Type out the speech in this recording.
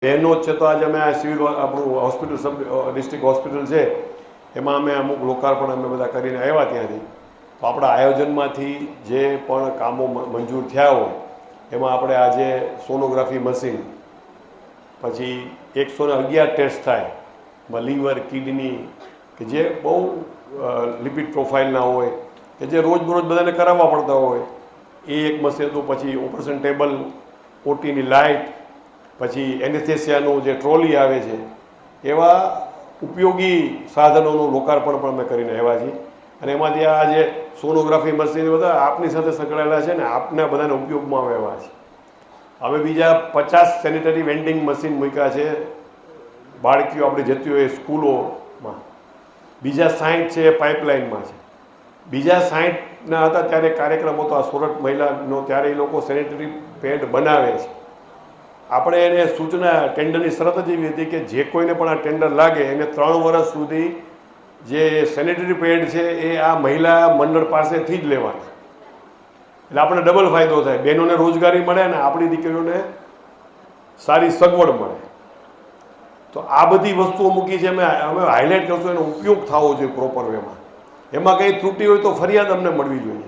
બહેનો જ છે તો આજે અમે આ સિવિલ આપણું હોસ્પિટલ સબ ડિસ્ટ્રિક્ટ હોસ્પિટલ છે એમાં અમે અમુક લોકાર્પણ અમે બધા કરીને આવ્યા ત્યાંથી. તો આપણા આયોજનમાંથી જે પણ કામો મંજૂર થયા હોય એમાં આપણે આજે સોનોગ્રાફી મશીન, પછી 111 ટેસ્ટ થાય એમાં લીવર, કિડની કે જે બહુ લિપિડ પ્રોફાઇલના હોય કે જે રોજબરોજ બધાને કરાવવા પડતા હોય એ એક મશીન હતું. પછી ઓપરેશન ટેબલ, ઓટીની લાઇટ, પછી એનેસ્થેસિયાનું જે ટ્રોલી આવે છે એવા ઉપયોગી સાધનોનું લોકાર્પણ પણ અમે કરીને આવ્યા છીએ. અને એમાંથી આ જે સોનોગ્રાફી મશીન બધા આપની સાથે સંકળાયેલા છે ને આપના બધાને ઉપયોગમાં આવે એવા છે. હવે બીજા 50 સેનિટરી વેન્ડિંગ મશીન મૂક્યા છે બાળકીઓ આપણી જતી હોય સ્કૂલોમાં. બીજા 60 છે એ પાઇપલાઇનમાં છે. બીજા 60ના હતા ત્યારે કાર્યક્રમ હતો આ સુરત મહિલાનો, ત્યારે એ લોકો સેનિટરી પેડ બનાવે છે. આપણે એને સૂચના ટેન્ડરની શરત જ એવી હતી કે જે કોઈને પણ આ ટેન્ડર લાગે એને 3 વર્ષ સુધી જે સેનિટરી પેડ છે એ આ મહિલા મંડળ પાસેથી જ લેવાના. એટલે આપણે ડબલ ફાયદો થાય, બહેનોને રોજગારી મળે અને આપણી દીકરીઓને સારી સગવડ મળે. તો આ બધી વસ્તુઓ મૂકી છે. અમે હાઇલાઇટ કરશું એનો ઉપયોગ થવો જોઈએ પ્રોપર વેમાં. એમાં કંઈ ત્રુટિ હોય તો ફરિયાદ અમને મળવી જોઈએ.